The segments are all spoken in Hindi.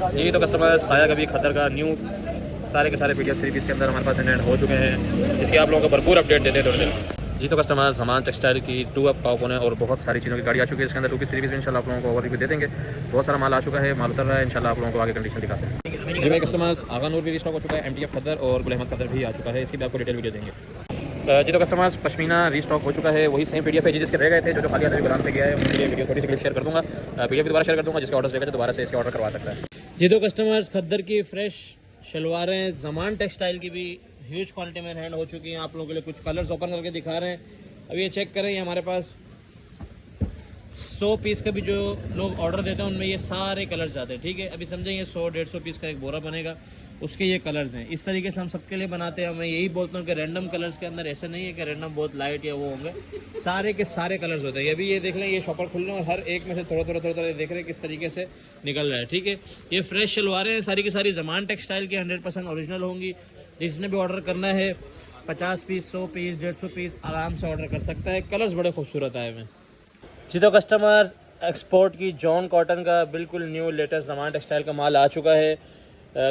यही तो कस्टमर साया का भी खद्दर का न्यू सारे के सारे PDF 3 पीस के अंदर हमारे पास एंड हो चुके हैं, जिसके आप लोगों को भरपूर अपडेट देते हैं थोड़ी देर। जी तो कस्टमर ज़मान टेक्सटाइल की 2 अप टॉप होने और बहुत सारी चीज़ों की गाड़ी आ चुकी है। इसके अंदर 2 पीस 3 पीस में इंशाल्लाह आप लोगों को ओवर रिव्यू दे देंगे। बहुत सारा माल आ चुका है, माल उतर रहा है, इंशाल्लाह आप लोगों को आगे कंडीशन दिखाते हैं। जी भाई कस्टमर्स आगा नूर भी स्टॉक हो चुका है, MTF खद्दर और गुल अहमद खद्दर भी आ चुका है, इसकी भी आपको डिटेल वीडियो देंगे। जी तो कस्टमर्स पश्मीना रीस्टॉक हो चुका है, वही सेम PDF है जिसके रह गए थे, जो खाली आते गुलाम से गया है, उनके लिए वीडियो थोड़ी सी क्लिप शेयर कर दूँगा। PDF दोबारा शेयर कर दूँगा, जिसके ऑर्डर रहेगा दोबारा से इसके ऑर्डर करवा सकता है। ये तो कस्टमर्स खद्दर की फ्रेश शलवारें ज़मान टेक्सटाइल की भी ह्यूज क्वांटिटी में हैंड हो चुकी हैं। आप लोगों के लिए कुछ कलर्स ओपन करके दिखा रहे हैं। अब ये चेक करें, ये हमारे पास 100 पीस का भी जो लोग ऑर्डर देते हैं उनमें ये सारे कलर्स जाते हैं। ठीक है, अभी समझेंगे 100-150 पीस का एक बोरा बनेगा, उसके ये कलर्स हैं। इस तरीके से हम सबके लिए बनाते हैं। मैं यही बोलता हूँ कि रैंडम कलर्स के अंदर ऐसे नहीं है कि रैंडम बहुत लाइट या वो होंगे, सारे के सारे कलर्स होते हैं। अभी ये देख लें, ये शॉपर खुल रहे हैं और हर एक में से थोड़ा थोड़ा देख रहे हैं किस तरीके से निकल रहा है। ठीक है, ये फ्रेश शलवारें हैं, सारी की सारी ज़मान टेक्सटाइल की 100% ओरिजिनल होंगी। जिसने भी ऑर्डर करना है 50 पीस 100 पीस 150 पीस आराम से ऑर्डर कर सकता है। कलर्स बड़े खूबसूरत आए हुए हैं। जी तो कस्टमर्स एक्सपोर्ट की जॉन कॉटन का बिल्कुल न्यू लेटेस्ट ज़मान टेक्सटाइल का माल आ चुका है।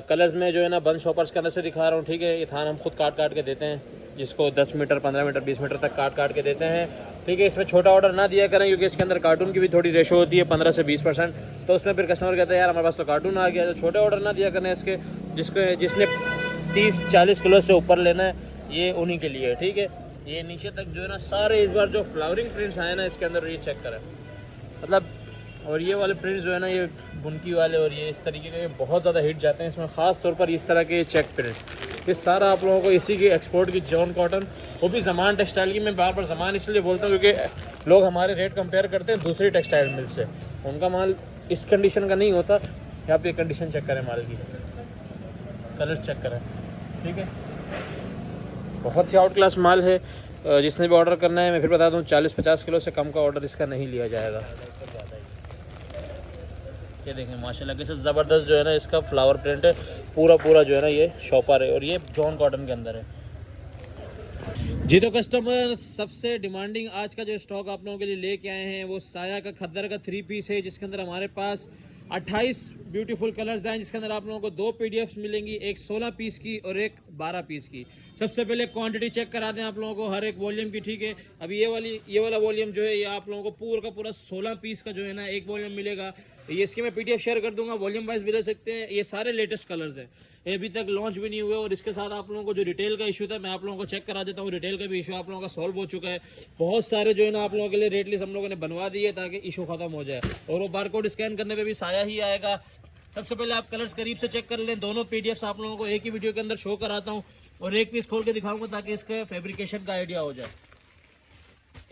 कलर्स में जो है ना बंद शॉपर्स के अंदर से दिखा रहा हूँ। ठीक है, ये थान हम खुद काट के देते हैं, जिसको 10 मीटर 15 मीटर 20 मीटर तक काट के देते हैं। ठीक है, इसमें छोटा ऑर्डर ना दिया करें, क्योंकि इसके अंदर कार्टून की भी थोड़ी रेशो होती है 15 से 20%। तो उसमें फिर कस्टमर कहते हैं यार हमारे पास तो कार्टून आ गया, तो छोटे ऑर्डर ना दिया करें इसके। जिसने 30-40 किलो से ऊपर लेना है ये उन्हीं के लिए। ठीक है, ये नीचे तक जो है ना सारे इस बार जो फ्लावरिंग प्रिंट्स आए ना इसके अंदर, ये चेक करें मतलब। और ये वाले प्रिंट्स जो है ना, ये बुनकी वाले और ये इस तरीके के बहुत ज़्यादा हिट जाते हैं इसमें, ख़ास तौर पर इस तरह के चेक प्रिंट्स। ये सारा आप लोगों को इसी की एक्सपोर्ट की जॉन कॉटन, वो भी ज़मान टेक्सटाइल की। मैं बार बार ज़मान इसलिए बोलता हूँ क्योंकि लोग हमारे रेट कंपेयर करते हैं दूसरी टेक्सटाइल मिल से, उनका माल इस कंडीशन का नहीं होता। यहाँ पे कंडीशन चेक करें माल की, कलर चेक करें। ठीक है, बहुत ही आउट क्लास माल है। जिसने भी ऑर्डर करना है मैं फिर बता दूं 40-50 किलो से कम का ऑर्डर इसका नहीं लिया जाएगा। ये देखें माशाल्लाह कैसे ज़बरदस्त जो है ना इसका फ्लावर प्रिंट है, पूरा जो है ना ये शॉपर है और ये जॉन कॉटन के अंदर है। जी तो कस्टमर सबसे डिमांडिंग आज का जो स्टॉक आप लोगों के लिए लेके आए हैं वो साया का खद्दर का 3 पीस है, जिसके अंदर हमारे पास 28 ब्यूटीफुल कलर्स हैं, जिसके अंदर आप लोगों को 2 PDFs मिलेंगी, एक 16 पीस की और एक 12 पीस की। सबसे पहले क्वांटिटी चेक करा दें आप लोगों को हर एक वॉल्यूम की। ठीक है, अभी ये वाला वॉल्यूम जो है ये आप लोगों को पूरा का पूरा 16 पीस का जो है ना एक वॉल्यूम मिलेगा। ये इसकी मैं PDF शेयर कर दूंगा, वॉल्यूम वाइज भी ले सकते हैं। ये सारे लेटेस्ट कलर्स हैं, ये अभी तक लॉन्च भी नहीं हुए। और इसके साथ आप लोगों को जो रिटेल का इशू था मैं आप लोगों को चेक करा देता हूँ, रिटेल का भी इशू आप लोगों का सॉल्व हो चुका है। बहुत सारे जो है ना आप लोगों के लिए रेट लिस्ट हम लोगों ने बनवा दी है ताकि इशू खत्म हो जाए। और वो बारकोड स्कैन करने पे भी साया ही आएगा। सबसे पहले आप कलर्स करीब से चेक कर लें। दोनों PDFs आप लोगों को एक ही वीडियो के अंदर शो कराता हूँ और एक पीस खोल के दिखाऊंगा ताकि इसके फैब्रिकेशन का आइडिया हो जाए।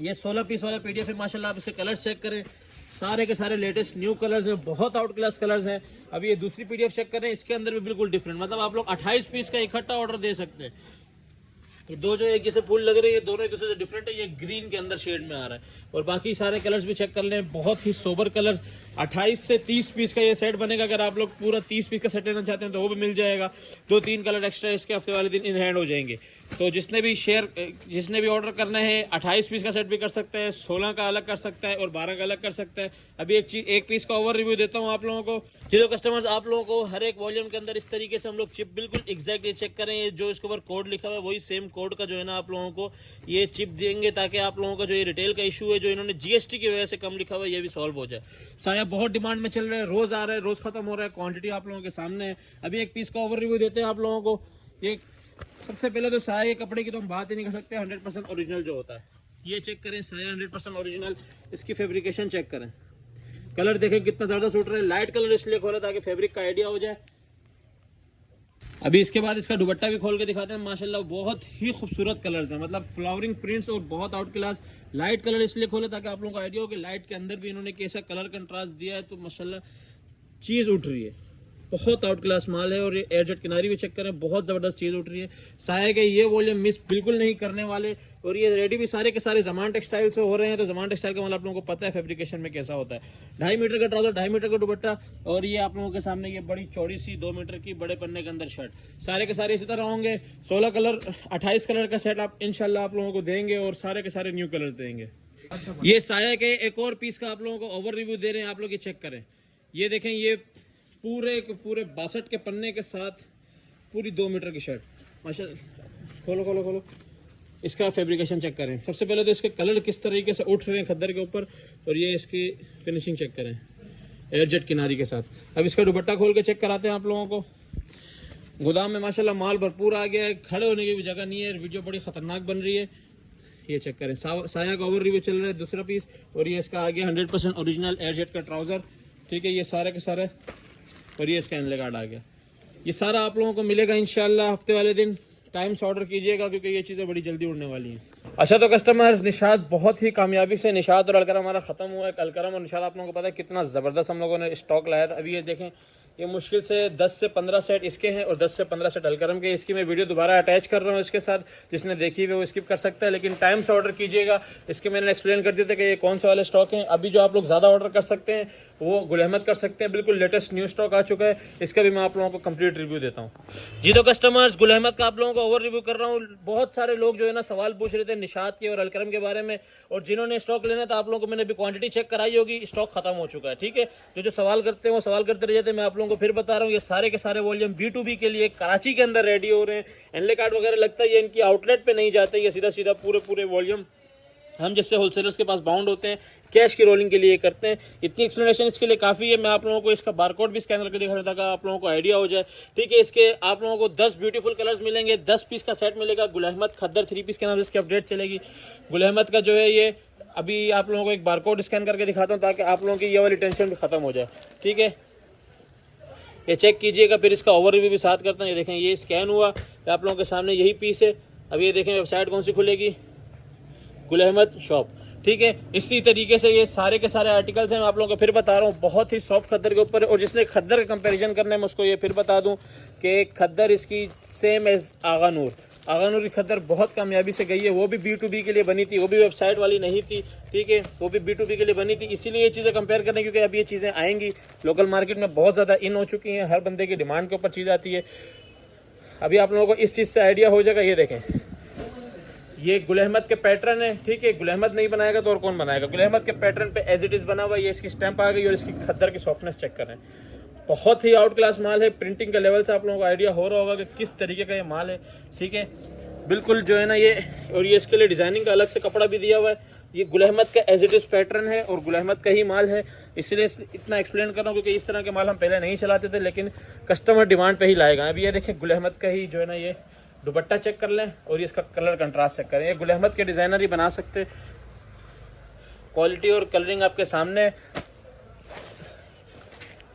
ये 16 पीस वाला PDF है माशाल्लाह, आप इसके कलर्स चेक करें, सारे के सारे लेटेस्ट न्यू कलर्स हैं, बहुत आउट क्लास कलर्स हैं। अभी ये दूसरी PDF चेक करें, इसके अंदर भी बिल्कुल डिफरेंट, मतलब आप लोग 28 पीस का इकट्ठा ऑर्डर दे सकते हैं। ये दो जो एक जैसे फूल लग रहे हैं, ये दोनों एक दूसरे से डिफरेंट है। ये ग्रीन के अंदर शेड में आ रहा है और बाकी सारे कलर्स भी चेक कर लें, बहुत ही सोबर कलर्स। 28 से 30 पीस का ये सेट बनेगा। अगर आप लोग पूरा 30 पीस का सेट लेना चाहते हैं तो वो भी मिल जाएगा। 2-3 कलर एक्स्ट्रा इसके हफ्ते वाले दिन इन हैंड हो जाएंगे। तो जिसने भी ऑर्डर करना है 28 पीस का सेट भी कर सकता है, 16 का अलग कर सकता है और 12 का अलग कर सकता है। अभी एक पीस का ओवर रिव्यू देता हूँ आप लोगों को। जो कस्टमर्स आप लोगों को हर एक वॉल्यूम के अंदर इस तरीके से हम लोग चिप बिल्कुल एग्जैक्टली चेक करें, ये जो इसके ऊपर कोड लिखा हुआ है वही सेम कोड का जो है ना आप लोगों को ये चिप देंगे, ताकि आप लोगों का जो ये रिटेल का इशू है जो इन्होंने GST की वजह से कम लिखा हुआ है ये भी सॉल्व हो जाए। साया बहुत डिमांड में चल रहा है, रोज आ रहा है, रोज खत्म हो रहा है, क्वांटिटी आप लोगों के सामने है। अभी एक पीस का ओवर रिव्यू देते हैं आप लोगों को। ये सबसे पहले तो साया के कपड़े की तो हम बात ही नहीं कर सकते, 100% ओरिजिनल जो होता है ये चेक करें, साया 100% ओरिजिनल। इसकी फैब्रिकेशन चेक करें, कलर देखें कितना ज़्यादा सूट रहा है। लाइट कलर इसलिए खोला ताकि फैब्रिक का आइडिया हो जाए। अभी इसके बाद इसका दुपट्टा भी खोल के दिखाते हैं। माशाल्लाह बहुत ही खूबसूरत कलर्स हैं, मतलब फ्लावरिंग प्रिंट्स और बहुत आउट क्लास। लाइट कलर इसलिए खोले ताकि आप लोगों को आइडिया हो कि लाइट के अंदर भी इन्होंने कैसा कलर कंट्रास्ट दिया है, तो माशाल्लाह चीज़ उठ रही है। बहुत आउट क्लास माल है। और ये एयरजेट किनारी भी चेक करें, बहुत ज़बरदस्त चीज़ उठ रही है। साया के ये वॉल्यूम मिस बिल्कुल नहीं करने वाले। और ये रेडी भी सारे के सारे ज़मान टेक्सटाइल से हो रहे हैं, तो ज़मान टेक्सटाइल का माल आप लोगों को पता है फैब्रिकेशन में कैसा होता है। 2.5 मीटर का ट्राउजर, 2.5 मीटर का दुपट्टा और ये आप लोगों के सामने ये बड़ी चौड़ी सी 2 मीटर की बड़े पन्ने के अंदर शर्ट, सारे के सारे इसी तरह होंगे। 16 कलर 28 कलर का सेट आप इंशाल्लाह आप लोगों को देंगे और सारे के सारे न्यू कलर देंगे। ये साया के एक और पीस का आप लोगों को ओवर रिव्यू दे रहे हैं, आप लोग ये चेक करें। ये देखें, ये पूरे के पूरे 62 के पन्ने के साथ पूरी 2 मीटर की शर्ट माशाल्लाह। खोलो खोलो खोलो, इसका फैब्रिकेशन चेक करें। सबसे पहले तो इसके कलर किस तरीके से उठ रहे हैं खद्दर के ऊपर, और ये इसकी फिनिशिंग चेक करें एयरजेट किनारी के साथ। अब इसका दुपट्टा खोल के चेक कराते हैं आप लोगों को। गोदाम में माशाल्लाह माल भरपूर आ गया है, खड़े होने की भी जगह नहीं है। वीडियो बड़ी ख़तरनाक बन रही है, ये चेक करें। साया का ओवर रिव्यू चल रहा है, दूसरा पीस। और ये इसका आ गया 100% ओरिजिनल एयरजेट का ट्राउज़र, ठीक है, ये सारे के सारे। और ये इसका इनले गार्ड आ गया। ये सारा आप लोगों को मिलेगा इंशाल्लाह हफ्ते वाले दिन। टाइम से ऑर्डर कीजिएगा क्योंकि ये चीज़ें बड़ी जल्दी उड़ने वाली हैं। अच्छा तो कस्टमर्स, निशात बहुत ही कामयाबी से निशात और अलकरम हमारा ख़त्म हुआ है। अलकरम और निशात आप लोगों को पता है कितना ज़बरदस्त हम लोगों ने स्टॉक लाया था। अभी ये देखें, ये मुश्किल से 10 से 15 सेट इसके हैं और 10 से 15 सेट अलकरम के। इसकी मैं वीडियो दोबारा अटैच कर रहा हूँ इसके साथ, जिसने देखी हुई वो स्किप कर सकता है, लेकिन टाइम से ऑर्डर कीजिएगा। इसके मैंने एक्सप्लेन कर दिया था कि ये कौन से वाले स्टॉक हैं। अभी जो आप लोग ज़्यादा ऑर्डर कर सकते हैं वो गुल अहमद कर सकते हैं, बिल्कुल लेटेस्ट न्यू स्टॉक आ चुका है। इसका भी मैं आप लोगों को कंप्लीट रिव्यू देता हूँ। जी तो कस्टमर्स, गुल अहमद का आप लोगों को ओवर रिव्यू कर रहा हूँ। बहुत सारे लोग जो है ना सवाल पूछ रहे थे निशात के और अलकरम के बारे में, और जिन्होंने स्टॉक लेना था आप लोगों को मैंने अभी क्वांटिटी चेक कराई होगी, स्टॉक खत्म हो चुका है, ठीक है। जो सवाल करते हैं वो सवाल करते रह जाते हैं, मैं आप लोगों को फिर बता रहा हूँ। ये सारे के सारे वॉल्यूम B2B के लिए कराची के अंदर रेडी हो रहे हैं। एनले कार्ड वगैरह लगता है ये इनकी आउटलेट पे नहीं जाते, ये सीधा सीधा पूरे वॉल्यूम हम जैसे होलसेलर्स के पास बाउंड होते हैं, कैश की रोलिंग के लिए करते हैं। इतनी एक्सप्लेनेशन इसके लिए काफ़ी है। मैं आप लोगों को इसका बारकोड भी स्कैन करके दिखा देता ताकि आप लोगों को आइडिया हो जाए, ठीक है। इसके आप लोगों को 10 ब्यूटीफुल कलर्स मिलेंगे, 10 पीस का सेट मिलेगा। गुल अहमद खद्दर 3 पीस के नाम से इसकी अपडेट चलेगी। गुल अहमद का जो है ये अभी आप लोगों को एक बारकोड स्कैन करके दिखाता हूँ ताकि आप लोगों की ये वाली टेंशन भी ख़त्म हो जाए, ठीक है। ये चेक कीजिएगा, फिर इसका ओवर रिव्यू भी साथ करता हूँ। ये देखें, ये स्कैन हुआ आप लोगों के सामने, यही पीस है। अब ये देखें वेबसाइट कौन सी खुलेगी, गुल अहमद शॉप, ठीक है। इसी तरीके से ये सारे के सारे आर्टिकल्स हैं, मैं आप लोगों को फिर बता रहा हूँ। बहुत ही सॉफ्ट खद्दर के ऊपर है, और जिसने खद्दर का कंपैरिजन करना है मैं उसको ये फिर बता दूँ कि खद्दर इसकी सेम एज आगा नूर की खद्दर बहुत कामयाबी से गई है। वो भी B2B के लिए बनी थी, वो भी वेबसाइट वाली नहीं थी, ठीक है। वो भी B2B के लिए बनी थी, इसीलिए ये चीज़ें कंपेयर करने, क्योंकि अभी ये चीज़ें आएंगी लोकल मार्केट में बहुत ज़्यादा इन हो चुकी हैं। हर बंदे की डिमांड के ऊपर चीज़ आती है। अभी आप लोगों को इस चीज़ से आइडिया हो जाएगा। ये देखें, ये गुल अहमद के पैटर्न है, ठीक है। गुल अहमद नहीं बनाएगा तो और कौन बनाएगा। गुल अहमद के पैटर्न पे एज इट इज़ बना हुआ है। ये इसकी स्टैंप आ गई और इसकी खद्दर की सॉफ्टनेस चेक करें। बहुत ही आउट क्लास माल है। प्रिंटिंग के लेवल से आप लोगों को आइडिया हो रहा होगा कि किस तरीके का ये माल है, ठीक है। बिल्कुल जो है ना ये, और ये इसके लिए डिज़ाइनिंग का अलग से कपड़ा भी दिया हुआ है। ये गुल अहमद का एज इट इज़ पैटर्न है और गुल अहमद का ही माल है, इसलिए इतना एक्सप्लेन कर रहा हूँ क्योंकि इस तरह के माल हम पहले नहीं चलाते थे, लेकिन कस्टमर डिमांड पे ही लाएगा। अभी ये देखें, गुल अहमद का ही जो है ना ये दुपट्टा चेक कर लें और ये इसका कलर कंट्रास्ट चेक करें। ये गुल अहमद के डिज़ाइनर ही बना सकते। क्वालिटी और कलरिंग आपके सामने,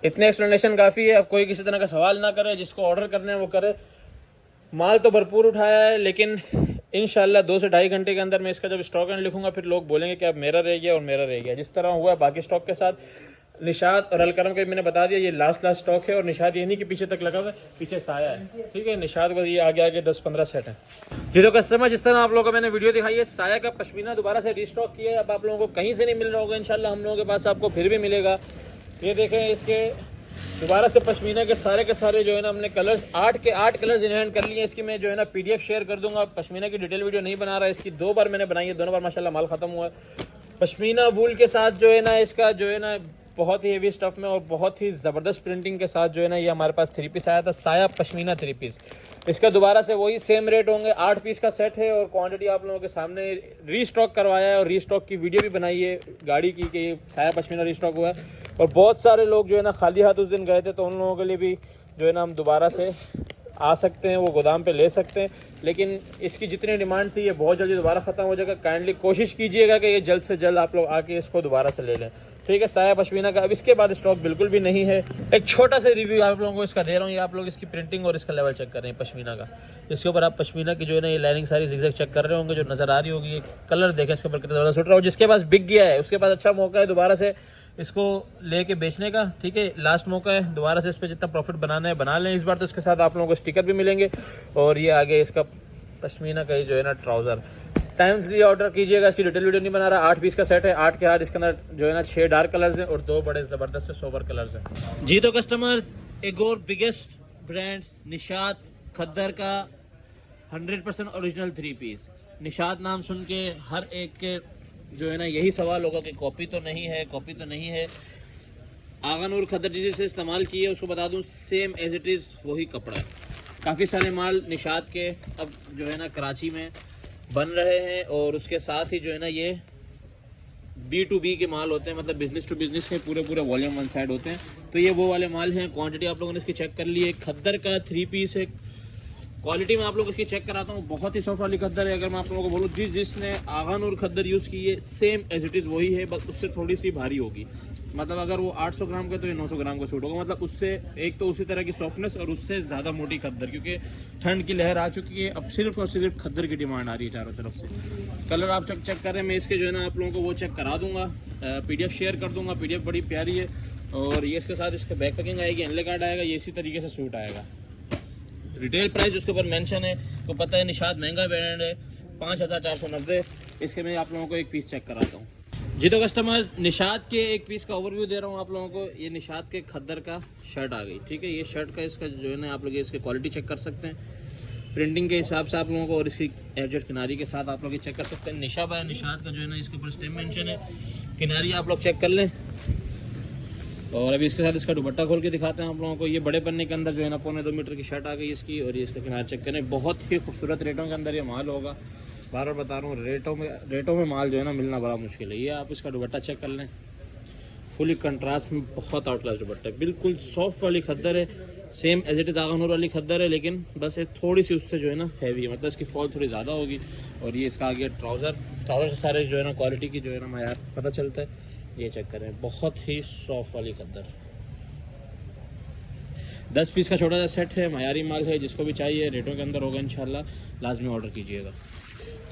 इतने एक्सप्लेनेशन काफ़ी है। अब कोई किसी तरह का सवाल ना करे, जिसको ऑर्डर करने हैं वो करे। माल तो भरपूर उठाया है, लेकिन इंशाल्लाह 2 से ढाई घंटे के अंदर मैं इसका जब स्टॉक एंड लिखूंगा फिर लोग बोलेंगे कि अब मेरा रह गया और मेरा रह गया। जिस तरह हुआ है बाकी स्टॉक के साथ, निशात और अलकरम के मैंने बता दिया ये लास्ट स्टॉक है। और निशात ये नहीं कि पीछे तक लगा हुआ है, पीछे साया है, ठीक है। निशात बस ये आगे 10-15 सेट है। जी तो कस्टमर, जिस तरह आप लोगों को मैंने वीडियो दिखाई है, साया का पश्मीना दोबारा से रीस्टॉक किया है। अब आप लोगों को कहीं से नहीं मिल रहा होगा, इंशाल्लाह हम लोगों के पास आपको फिर भी मिलेगा। ये देखें, इसके दोबारा से पश्मीना के सारे जो है ना हमने कलर्स 8 के 8 कलर्स इन हैंड कर लिए। इसकी मैं जो है ना PDF शेयर कर दूंगा। पश्मीना की डिटेल वीडियो नहीं बना रहा है, इसकी 2 बार मैंने बनाई है, दोनों बार माशाल्लाह माल खत्म हुआ है। पश्मीना वूल के साथ जो है ना इसका जो है ना बहुत ही हेवी स्टफ में और बहुत ही ज़बरदस्त प्रिंटिंग के साथ जो है ना ये हमारे पास 3 पीस आया था, साया पश्मीना 3 पीस। इसका दोबारा से वही सेम रेट होंगे, 8 पीस का सेट है और क्वांटिटी आप लोगों के सामने रीस्टॉक करवाया है और रीस्टॉक की वीडियो भी बनाई है गाड़ी की कि साया पश्मीना रीस्टॉक हुआ है। और बहुत सारे लोग जो है ना खाली हाथ उस दिन गए थे, तो उन लोगों के लिए भी जो है ना हम दोबारा से आ सकते हैं, वो गोदाम पे ले सकते हैं। लेकिन इसकी जितनी डिमांड थी ये बहुत जल्दी दोबारा ख़त्म हो जाएगा। काइंडली कोशिश कीजिएगा कि ये जल्द से जल्द आप लोग आके इसको दोबारा से ले लें, ठीक है। साया पश्मीना का अब इसके बाद स्टॉक बिल्कुल भी नहीं है। एक छोटा सा रिव्यू आप लोगों को इसका दे रहा हूँ। ये आप लोग इसकी प्रिंटिंग और इसका लेवल चेक कर रहे हैं पश्मीना का। इसके ऊपर आप पश्मीना की जो है ना ये लाइनिंग सारी जिगजैग चेक कर रहे होंगे, जो नज़र आ रही होगी। ये कलर देखें इसके ऊपर कितना ज़्यादा सुट रहा हो। जिसके पास बिक गया है उसके पास अच्छा मौका है दोबारा से इसको लेके बेचने का, ठीक है। लास्ट मौका है, दोबारा से इस पर जितना प्रॉफिट बनाना है बना लें इस बार। तो इसके साथ आप लोगों को स्टिकर भी मिलेंगे और ये आगे इसका पश्मीना का ही जो है ना ट्राउज़र। टाइम से ऑर्डर कीजिएगा, इसकी डिटेल वीडियो नहीं बना रहा। 8 पीस का सेट है, 8 के 8 इसके अंदर जो है ना 6 डार्क कलर्स हैं और 2 बड़े ज़बरदस्त से सोबर कलर्स हैं। जी तो कस्टमर्स, एक और बिगेस्ट ब्रांड निशात खद्दर का 100% ओरिजिनल 3 पीस। निशात नाम सुन के हर एक के जो है ना यही सवाल होगा कि कॉपी तो नहीं है, कॉपी तो नहीं है। आगा नूर खद्दर जिसे इस्तेमाल किए उसको बता दूं, सेम एज इट इज़ वही कपड़ा है। काफ़ी सारे माल निशात के अब जो है ना कराची में बन रहे हैं, और उसके साथ ही जो है ना ये B2B के माल होते हैं, मतलब बिजनेस टू बिजनेस के पूरे वॉल्यूम वन साइड होते हैं। तो ये वो वाले माल हैं। क्वांटिटी आप लोगों ने इसकी चेक कर ली है। खद्दर का 3 पीस है। क्वालिटी में आप लोग इसकी चेक कराता हूँ, बहुत ही सॉफ्ट वाली खद्दर है। अगर मैं आप लोगों को बोलूँ जिसने आगा नूर खद्दर यूज़ की है सेम एज इट इज़ वही है, बस उससे थोड़ी सी भारी होगी। मतलब अगर वो 800 ग्राम का तो ये 900 ग्राम का सूट होगा। मतलब उससे एक तो उसी तरह की सॉफ्टनेस और उससे ज़्यादा मोटी खद्दर, क्योंकि ठंड की लहर आ चुकी है। अब सिर्फ और सिर्फ खद्दर की डिमांड आ रही है चारों तरफ से। कलर आप चेक कर रहे हैं, मैं इसके जो है ना आप लोगों को वो चेक करा दूंगा, PDF शेयर कर दूंगा। PDF बड़ी प्यारी है, और ये इसके साथ इसका बैक पैकिंग आएगी, एनले कार्ड आएगा, ये इसी तरीके से सूट आएगा। रिटेल प्राइस उसके ऊपर मेंशन है, तो पता है निशात महंगा ब्रांड है, 5490। इसके मैं आप लोगों को एक पीस चेक कराता हूँ। जी तो कस्टमर, निशात के एक पीस का ओवरव्यू दे रहा हूँ आप लोगों को। ये निशात के खद्दर का शर्ट आ गई, ठीक है। ये शर्ट का इसका जो है ना आप लोग इसकी क्वालिटी चेक कर सकते हैं प्रिंटिंग के हिसाब से आप लोगों को, और इसकी एडजस्ट किनारी के साथ आप लोग ये चेक कर सकते हैं। निशाब है निशात का जो है ना इसके ऊपर स्टेम मेंशन है, किनारी आप लोग चेक कर लें। और अभी इसके साथ इसका दुपट्टा खोल के दिखाते हैं आप लोगों को। ये बड़े पन्ने के अंदर जो है ना 1.25 मीटर की शर्ट आ गई इसकी, और ये इसका किनारा चेक करें। बहुत ही खूबसूरत रेटों के अंदर ये माल होगा। बार बार बता रहा हूँ, रेटों में माल जो है ना मिलना बड़ा मुश्किल है। ये आप इसका दुपट्टा चेक कर लें, फुली कंट्रास्ट में बहुत आउट क्लास दुपट्टा है। बिल्कुल सॉफ्ट वाली खद्दर है, सेम एज इट इज़ आगा नूर वाली खद्दर है, लेकिन बस ये थोड़ी सी उससे जो है ना हैवी है, मतलब इसकी फॉल थोड़ी ज़्यादा होगी। और ये इसका आ गया ट्राउज़र से सारे जो है ना क्वालिटी की जो है ना मायार पता चलता है। ये चेक करें, बहुत ही सॉफ्ट वाली खद्दर। 10 पीस का छोटा सा सेट है, मायारी माल है। जिसको भी चाहिए रेटों के अंदर होगा इंशाल्लाह, लाजमी ऑर्डर कीजिएगा।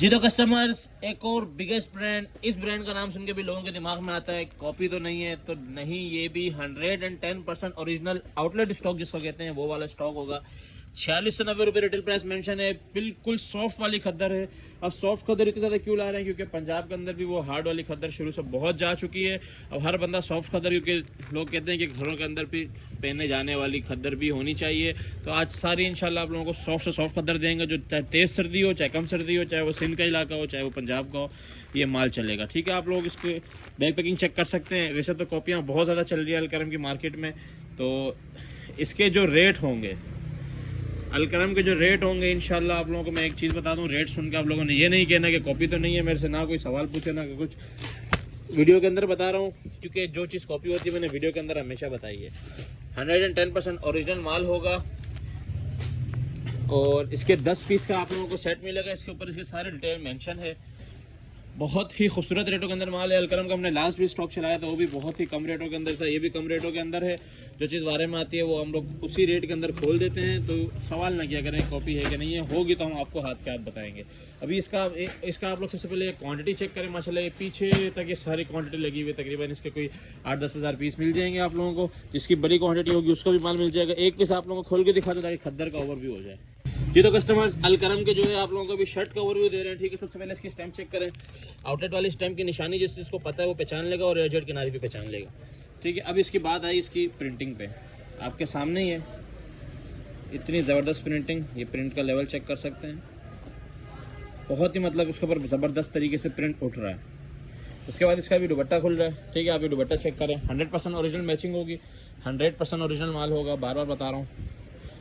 जी तो कस्टमर्स, एक और बिगेस्ट ब्रांड, इस ब्रांड का नाम सुन के भी लोगों के दिमाग में आता है कॉपी तो नहीं है, तो नहीं, ये भी 110% ओरिजिनल आउटलेट स्टॉक जिसको कहते हैं वो वाला स्टॉक होगा। 4690 रुपये रिटेल प्राइस मेंशन है। बिल्कुल सॉफ्ट वाली खद्दर है। अब सॉफ्ट खद्दर इतनी ज़्यादा क्यों ला रहे हैं, क्योंकि पंजाब के अंदर भी वो हार्ड वाली खद्दर शुरू से बहुत जा चुकी है। अब हर बंदा सॉफ्ट खद्दर, क्योंकि लोग कहते हैं कि घरों के अंदर भी पहने जाने वाली खद्दर भी होनी चाहिए। तो आज सारी इंशाल्लाह आप लोगों को सॉफ्ट से सॉफ्ट खद्दर देंगे, जो चाहे तेज़ सर्दी हो, चाहे कम सर्दी हो, चाहे वो सिंध का इलाका हो, चाहे वो पंजाब का हो, ये माल चलेगा, ठीक है। आप लोग इसके बैक पैकिंग चेक कर सकते हैं। वैसे तो कॉपियाँ बहुत ज़्यादा चल रही है अलकरम की मार्केट में, तो इसके जो रेट होंगे, अलकरम के जो रेट होंगे, इंशाल्लाह आप लोगों को मैं एक चीज़ बता दूं, रेट सुन के आप लोगों ने ये नहीं कहना कि कॉपी तो नहीं है मेरे से, ना कोई सवाल पूछे ना कुछ। वीडियो के अंदर बता रहा हूँ, क्योंकि जो चीज़ कॉपी होती है मैंने वीडियो के अंदर हमेशा बताई है। 110% ओरिजिनल माल होगा, और इसके 10 पीस का आप लोगों को सेट मिलेगा। इसके ऊपर इसके सारे डिटेल मेंशन है। बहुत ही खूबसूरत रेटों के अंदर माल है। अलकरम का हमने लास्ट भी स्टॉक चलाया था, वो भी बहुत ही कम रेटों के अंदर था, ये भी कम रेटों के अंदर है। जो चीज़ बारे में आती है वो हम लोग उसी रेट के अंदर खोल देते हैं, तो सवाल ना किया करें कॉपी है कि नहीं है। होगी तो हम आपको हाथ के हाथ बताएंगे। अभी इसका आप लोग सबसे पहले क्वांटिटी चेक करें। माशाल्लाह ये पीछे तक ये सारी क्वांटिटी लगी हुई है, तकरीबन इसके कोई 8-10 हज़ार पीस मिल जाएंगे आप लोगों को। जिसकी बड़ी क्वांटिटी होगी उसको भी माल मिल जाएगा। एक पीस आप लोगों को खोल के दिखा दो ताकि खद्दर का ओवरव्यू हो जाए। जी तो कस्टमर्स, अलकरम के जो है आप लोगों को भी शर्ट का ओवरव्यू दे रहे हैं, ठीक है। सबसे पहले इसकी स्टैम्प चेक करें। आउटलेट वाली स्टैम्प की निशानी जिसको पता है वो पहचान लेगा, और एजेड किनारी भी पहचान लेगा, ठीक है। अब इसकी बात आई इसकी प्रिंटिंग पे, आपके सामने ही है, इतनी ज़बरदस्त प्रिंटिंग। ये प्रिंट का लेवल चेक कर सकते हैं, बहुत ही मतलब उसके ऊपर ज़बरदस्त तरीके से प्रिंट उठ रहा है। उसके बाद इसका भी दुपट्टा खुल रहा है, ठीक है। आप ये दुपट्टा चेक करें, 100% ओरिजिनल मैचिंग होगी, 100% ओरिजिनल माल होगा। बार बार बता रहा हूँ,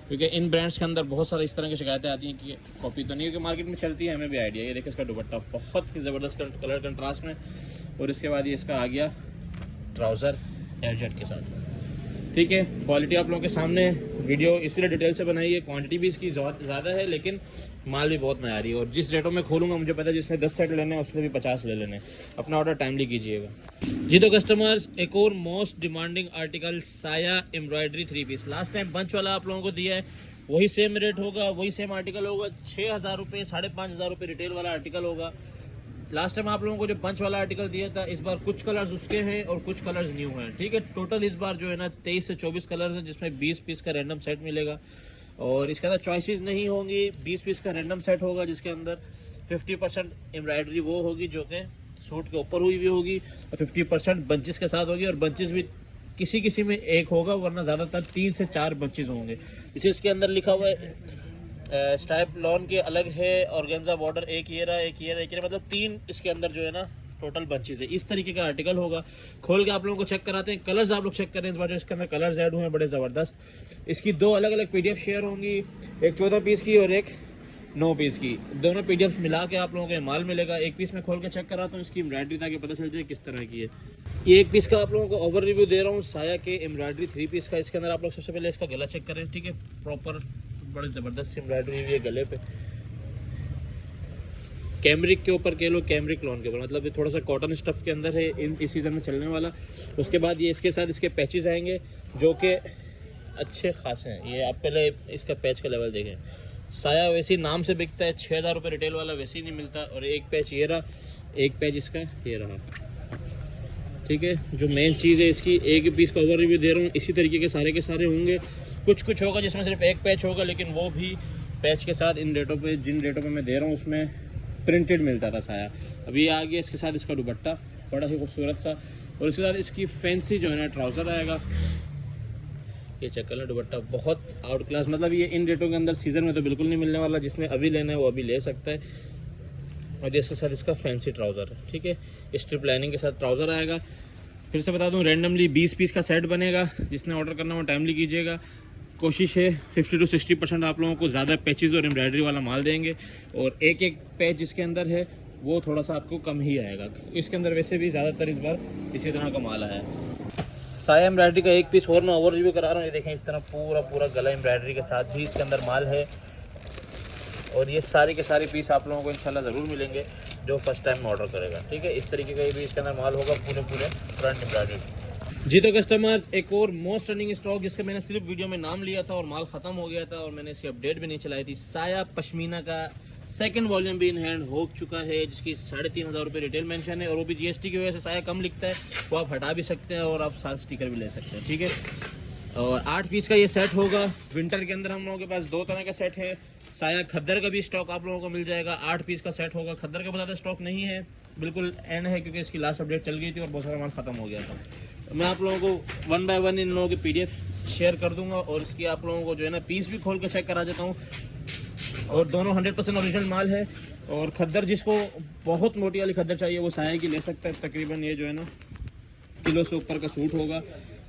क्योंकि इन ब्रांड्स के अंदर बहुत सारी इस तरह की शिकायतें आती हैं कि कॉपी तो नहीं है, कि मार्केट में चलती है, हमें भी आइडिया। ये देखिए इसका दुपट्टा बहुत ही ज़बरदस्त कलर कंट्रास्ट में, और इसके बाद ये इसका आ गया ट्राउज़र एयरजेट के साथ, ठीक है। क्वालिटी आप लोगों के सामने है, वीडियो इसीलिए डिटेल से बनाई है। क्वांटिटी भी इसकी ज़्यादा है, लेकिन माल भी बहुत मयारी है। और जिस रेटों में खोलूँगा मुझे पता है जिसमें 10 सेट लेने हैं उसमें भी 50 ले लेने हैं। अपना ऑर्डर टाइमली कीजिएगा। जी तो कस्टमर्स, एक और मोस्ट डिमांडिंग आर्टिकल, साया embroidery 3 piece. Last time bunch वाला आप लोगों को दिया है, वही सेम रेट होगा, वही सेम आर्टिकल होगा। 6000 रुपये, 5500 रुपये रिटेल वाला आर्टिकल होगा। लास्ट टाइम आप लोगों को जो पंच वाला आर्टिकल दिया था, इस बार कुछ कलर्स उसके हैं और कुछ कलर्स न्यू हैं, ठीक है। टोटल इस बार जो है ना 23 से 24 कलर्स हैं, जिसमें 20 पीस का रैंडम सेट मिलेगा। और इसके अंदर चॉइसेस नहीं होंगी, 20 पीस का रैंडम सेट होगा, जिसके अंदर 50% एम्ब्रॉयडरी वो होगी जो कि सूट के ऊपर हुई भी होगी, और 50% बंचेस के साथ होगी। और बंचेस भी किसी में एक होगा, वरना ज़्यादातर 3 से 4 बंचेस होंगे। इसे इसके अंदर लिखा हुआ है स्ट्राइप लॉन के अलग है, ऑर्गेन्जा बॉर्डर एक ये रहा, एक ये रहा, एक ये रहा, मतलब 3 इसके अंदर जो है ना टोटल बंचेज है। इस तरीके का आर्टिकल होगा। खोल के आप लोगों को चेक कराते हैं। कलर्स आप लोग चेक करें इस बार, जो इसके अंदर कलर्स ऐड हुए हैं बड़े ज़बरदस्त। इसकी 2 अलग अलग PDF शेयर होंगी, एक 14 पीस की और एक 9 पीस की। दोनों PDF मिला के आप लोगों को माल मिलेगा। एक पीस में खोल के चेक कराता हूँ इसकी एम्ब्रॉयडरी, ताकि पता चल जाए किस तरह की है। ये एक पीस का आप लोगों को ओवर रिव्यू दे रहा हूँ साया के एम्ब्रॉयडरी 3 पीस का। इसके अंदर आप लोग सबसे पहले इसका गला चेक करें, ठीक है। प्रॉपर बड़े ज़बरदस्त एम्ब्रॉयडरी हुई है गले पे, कैमरिक के ऊपर कह लो, कैमरिक लॉन के ऊपर, मतलब ये थोड़ा सा कॉटन स्टफ के अंदर है इस सीज़न में चलने वाला। उसके बाद ये इसके साथ इसके पैचेस आएंगे जो कि अच्छे खासे हैं। ये आप पहले इसका पैच का लेवल देखें। साया वैसे ही नाम से बिकता है, 6000 रुपये रिटेल वाला वैसे ही नहीं मिलता। और एक पैच ये रहा, एक पैच इसका ये रहा, ठीक है। जो मेन चीज़ है इसकी, एक पीस का ओवर रिव्यू दे रहा हूँ। इसी तरीके के सारे होंगे। कुछ होगा जिसमें सिर्फ एक पैच होगा, लेकिन वो भी पैच के साथ इन रेटों पे, जिन रेटों पे मैं दे रहा हूँ उसमें प्रिंटेड मिलता था साया। अभी आ गया इसके साथ इसका दुपट्टा बड़ा ही खूबसूरत सा, और इसके साथ इसकी फैंसी जो है ना ट्राउज़र आएगा। ये चेक कलर दुपट्टा बहुत आउट क्लास, मतलब ये इन रेटों के अंदर सीज़न में तो बिल्कुल नहीं मिलने वाला। जिसने अभी लेना है वो अभी ले सकता है। और इसके साथ इसका फैंसी ट्राउज़र है, ठीक है। स्ट्रिप लाइनिंग के साथ ट्राउज़र आएगा। फिर से बता दूं, रैंडमली 20 पीस का सेट बनेगा। जिसने ऑर्डर करना वो टाइमली कीजिएगा। कोशिश है 50 to 60% आप लोगों को ज़्यादा पैचेस और एम्ब्रॉयडरी वाला माल देंगे, और एक पैच जिसके अंदर है वो थोड़ा सा आपको कम ही आएगा। इसके अंदर वैसे भी ज़्यादातर इस बार इसी तरह का माल आया है। साया एम्ब्रॉयडरी का एक पीस और मैं ओवर रिव्यू करा रहा हूँ। ये देखें, इस तरह पूरा गला एम्ब्रॉयडरी के साथ भी इसके अंदर माल है। और ये सारे के सारे पीस आप लोगों को इंशाल्लाह ज़रूर मिलेंगे जो फर्स्ट टाइम ऑर्डर करेगा, ठीक है। इस तरीके का ये भी इसके अंदर माल होगा, पूरे फ्रंट एम्ब्रॉयडरी। जी तो कस्टमर्स, एक और मोस्ट रनिंग स्टॉक जिसका मैंने सिर्फ वीडियो में नाम लिया था और माल ख़त्म हो गया था और मैंने इसकी अपडेट भी नहीं चलाई थी। साया पश्मीना का सेकंड वॉल्यूम भी इन हैंड हो चुका है, जिसकी 3500 रुपये रिटेल मेंशन है। और वो भी GST की वजह से साया कम लिखता है, वो आप हटा भी सकते हैं और आप साथ स्टिकर भी ले सकते हैं, ठीक है। और 8 पीस का ये सेट होगा। विंटर के अंदर हम लोगों के पास 2 तरह का सेट है। साया खद्दर का भी स्टॉक आप लोगों को मिल जाएगा, 8 पीस का सेट होगा। खद्दर का ज़्यादा स्टॉक नहीं है, बिल्कुल एंड है, क्योंकि इसकी लास्ट अपडेट चल गई थी और बहुत सारा माल ख़त्म हो गया था। मैं आप लोगों को 1 बाय 1 इन लोगों की PDF शेयर कर दूंगा, और इसकी आप लोगों को जो है ना पीस भी खोल के चेक करा देता हूँ। और दोनों 100% ओरिजिनल माल है। और खद्दर जिसको बहुत मोटी वाली खद्दर चाहिए वो साया की ले सकता है। तकरीबन ये जो है ना किलो से ऊपर का सूट होगा।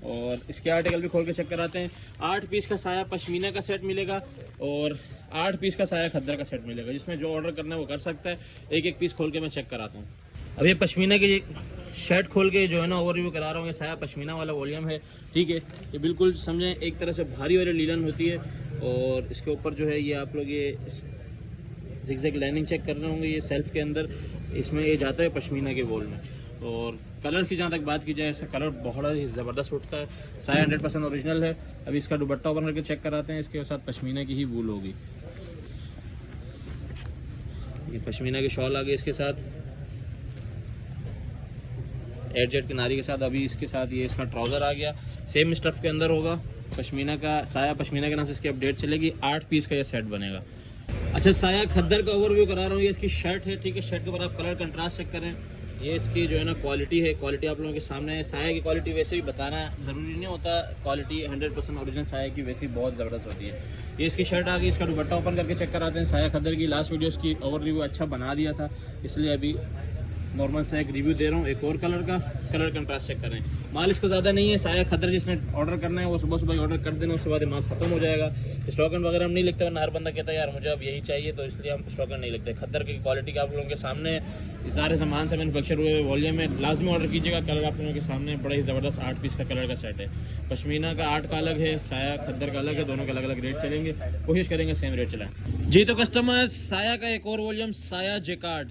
और इसके आर्टिकल भी खोल के चेक कराते हैं। 8 पीस का साया पश्मीना का सेट मिलेगा और 8 पीस का साया खद्दर का सेट मिलेगा। जिसमें जो ऑर्डर करना है वो कर सकता है। एक पीस खोल के मैं चेक कराता हूँ। अब ये पश्मीना की शर्ट खोल के जो है ना ओवर रिव्यू करा रहा हूँ। ये साया पश्मीना वाला वॉल्यूम है, ठीक है। ये बिल्कुल समझें एक तरह से भारी वाली लीलन होती है। और इसके ऊपर जो है ये आप लोग ये जिगजैग लाइनिंग चेक कर रहे होंगे। ये सेल्फ के अंदर इसमें ये जाता है पश्मीना के वॉल में। और कलर की जहाँ तक बात की जाए, इसका कलर बहुत ही ज़बरदस्त उठता है। साया 100% ओरिजिनल है। अभी इसका दुपट्टा ओपन करके चेक कराते हैं। इसके साथ पश्मीना की ही वूल होगी। ये पश्मीना की शॉल आ गई इसके साथ, एडजेट किनारी के साथ। अभी इसके साथ ये इसका ट्राउज़र आ गया, सेम स्टफ के अंदर होगा। पश्मीना का साया पश्मीना के नाम से इसकी अपडेट चलेगी। 8 पीस का ये सेट बनेगा। अच्छा, साया खद्दर का ओवरव्यू करा रहा हूँ। ये इसकी शर्ट है, ठीक है। शर्ट के ऊपर आप कलर कंट्रास्ट चेक करें। ये इसकी जो है ना क्वालिटी है, क्वालिटी आप लोगों के सामने है। साया की क्वालिटी वैसे भी बताना ज़रूरी नहीं होता। क्वालिटी 100% ओरिजिनल साया की वैसे ही बहुत ज़बरदस्त होती है। ये इसकी शर्ट आ गई। इसका दुपट्टा ओपन करके चेक कराते हैं। साया खद्दर की लास्ट वीडियो इसकी ओवरव्यू अच्छा बना दिया था, इसलिए अभी नॉर्मल सा एक रिव्यू दे रहा हूँ। एक और कलर का कलर कंट्रास्ट चेक करें। माल इसका ज़्यादा नहीं है। साया खद्दर जिसने ऑर्डर करना है वो सुबह ऑर्डर कर देना, उसके बाद माल खत्म हो जाएगा। स्टॉकन वगैरह हम नहीं लिखते, वरना हर बंदा कहता है यार मुझे अब यही चाहिए, तो इसलिए हम स्टॉकन नहीं लिखते। खद्दर की क्वालिटी का आप लोगों के सामने सारे सामान से मैनुफैक्चर हुए वॉल्यूम में लाजमी ऑर्डर कीजिएगा। कलर आप लोगों के सामने बड़ा ही ज़बरदस्त 8 पीस का कलर का सेट है। पश्मीना का 8 का अलग है, साया खद्दर का अलग है। दोनों के अलग अलग रेट चलेंगे, कोशिश करेंगे सेम रेट चलाएं। जी तो कस्टमर, साया का एक और वॉल्यूम साया जेकार्ड,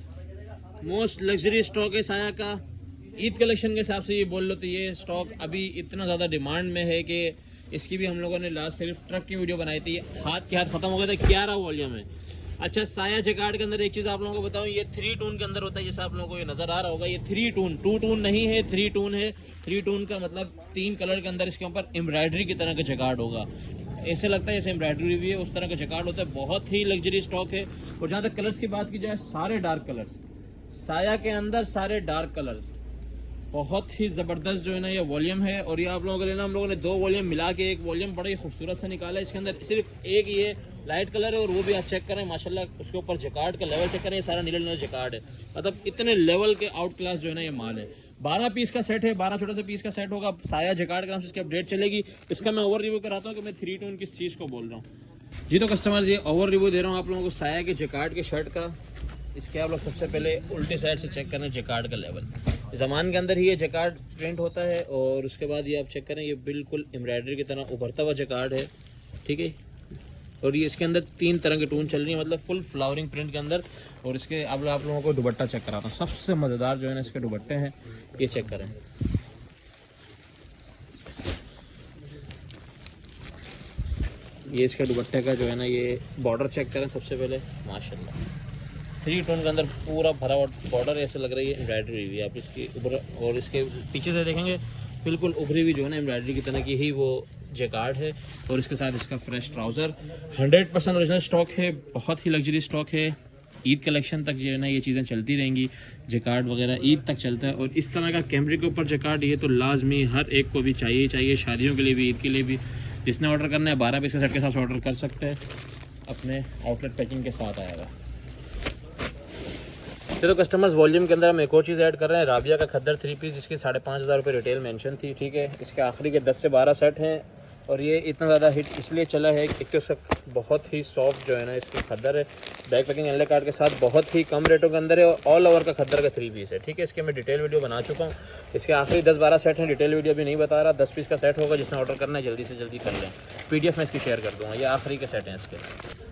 मोस्ट लग्जरी स्टॉक है साया का। ईद कलेक्शन के हिसाब से ये बोल लो तो ये स्टॉक अभी इतना ज़्यादा डिमांड में है कि इसकी भी हम लोगों ने लास्ट सिर्फ ट्रक की वीडियो बनाई थी। हाथ के हाथ ख़त्म हो गया था। 11 वॉल्यूम है। अच्छा, साया जेकार्ड के अंदर एक चीज़ आप लोगों को बताऊं, ये 3 टून के अंदर होता है। जैसे आप लोगों को ये नज़र आ रहा होगा, ये 3 टून, 2 टून नहीं है, 3 टून है। 3 टून का मतलब 3 कलर के अंदर इसके ऊपर एम्ब्रॉयडरी की तरह का जेकार्ड होगा। ऐसे लगता है जैसे एम्ब्रॉयडरी भी है, उस तरह का जेकार्ड होता है। बहुत ही लग्जरी स्टॉक है। और जहाँ तक कलर्स की बात की जाए, सारे डार्क कलर्स साया के अंदर, सारे डार्क कलर्स, बहुत ही ज़बरदस्त जो है ना ये वॉल्यूम है। और ये आप लोगों के लिए ना हम लोगों ने 2 वॉल्यूम मिला के एक वॉल्यूम बड़ा ही खूबसूरत सा निकाला है। इसके अंदर सिर्फ एक ये लाइट कलर है और वो भी आप चेक करें माशाल्लाह। उसके ऊपर जैकार्ड का लेवल चेक करें, ये सारा नीले नीले जैकार्ड है, मतलब इतने लेवल के आउट क्लास जो है ना ये माल है। 12 पीस का सेट है, 12 छोटे से पीस का सेट होगा, साया जैकार्ड के नाम से इसकी अपडेट चलेगी। इसका मैं ओवर रिव्यू कराता हूँ कि मैं 3 टोन किस चीज़ को बोल रहा हूँ। जी तो कस्टमर्स ये ओवर रिव्यू दे रहा हूँ आप लोगों को साया के जैकार्ड के शर्ट का। इसके आप लोग सबसे पहले उल्टी साइड से चेक करें जैकार्ड का लेवल। ज़मान के अंदर ही ये जैकार्ड प्रिंट होता है और उसके बाद ये आप चेक करें ये बिल्कुल एम्ब्रॉयडरी की तरह उभरता हुआ जैकार्ड है, ठीक है। और ये इसके अंदर 3 तरह की टून चल रही है, मतलब फुल फ्लावरिंग प्रिंट के अंदर। और इसके आप लोगों को दुपट्टा चेक कराता हूँ। सबसे मज़ेदार जो है ना इसके दुपट्टे हैं, ये चेक करें। ये इसके दुपट्टे का जो है ना ये बॉर्डर चेक करें सबसे पहले, माशाल्लाह 3 टोन के अंदर पूरा भरा हुआ बॉर्डर ऐसे लग रही है एम्ब्रॉयडरी हुई। आप इसकी और इसके पीछे से देखेंगे बिल्कुल उभरी हुई जो है ना एम्ब्रॉयडरी की तरह की ही वो जैकार्ड है। और इसके साथ इसका फ्रेश ट्राउज़र 100% ओरिजिनल स्टॉक है, बहुत ही लग्जरी स्टॉक है। ईद कलेक्शन तक जो है ना ये चीज़ें चलती रहेंगी, जैकार्ड वगैरह ईद तक चलता है। और इस तरह का कैमरिक के ऊपर जैकार्ड ये तो लाजमी हर एक को भी चाहिए चाहिए, शादियों के लिए भी, ईद के लिए भी। जिसने ऑर्डर करना है 12 पीस के सेट के साथ ऑर्डर कर सकते हैं, अपने आउटलेट पैकिंग के साथ आएगा। तो कस्टमर्स वॉल्यूम के अंदर हम एक और चीज़ ऐड कर रहे हैं, राबिया का खद्दर 3 पीस जिसकी 5,500 रुपये रिटेल मेंशन थी, ठीक है। इसके आखिरी के 10 से 12 सेट हैं और ये इतना ज़्यादा हिट इसलिए चला है कि उसका बहुत ही सॉफ्ट जो है ना इसकी खद्दर है। बैक पैकिंग एनले कार्ड के साथ बहुत ही कम रेटों के अंदर है और ऑल ओवर का खद्दर का 3 पीस है, ठीक है। इसके मैं डिटेल वीडियो बना चुका हूँ। इसके आखिरी 10-12 सेट हैं, डिटेल वीडियो भी नहीं बता रहा। 10 पीस का सेट होगा, जिसने ऑर्डर करना है जल्दी से जल्दी कर लें। PDF में इसकी शेयर कर दूँगा, ये आखिरी के सेट हैं इसके।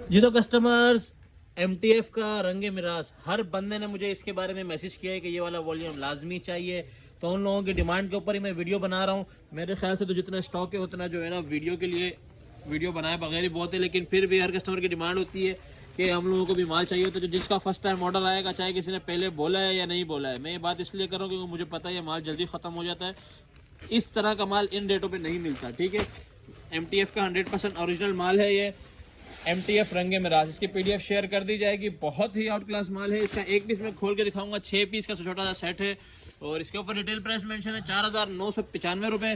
जी तो कस्टमर्स MTF का रंगे मिराज, हर बंदे ने मुझे इसके बारे में मैसेज किया है कि ये वाला वॉल्यूम लाजमी चाहिए, तो उन लोगों की डिमांड के ऊपर ही मैं वीडियो बना रहा हूँ। मेरे ख्याल से तो जितना स्टॉक है उतना जो है ना वीडियो के लिए वीडियो बनाए बगैर ही बहुत है, लेकिन फिर भी हर कस्टमर की डिमांड होती है कि हम लोगों को भी माल चाहिए। तो जो जिसका फर्स्ट टाइम ऑर्डर आएगा, चाहे किसी ने पहले बोला है या नहीं बोला है, मैं ये बात इसलिए कर रहा हूँ क्योंकि मुझे पता है ये माल जल्दी ख़त्म हो जाता है। इस तरह का माल इन रेटों पर नहीं मिलता, ठीक है। MTF का 100% ओरिजिनल माल है ये, MTF रंगे मिराज। इसकी PDF शेयर कर दी जाएगी, बहुत ही आउट क्लास माल है। इसका एक पीस मैं खोल के दिखाऊंगा, 6 पीस का छोटा सा सेट है और इसके ऊपर रिटेल प्राइस मेंशन है 4,995 रुपये।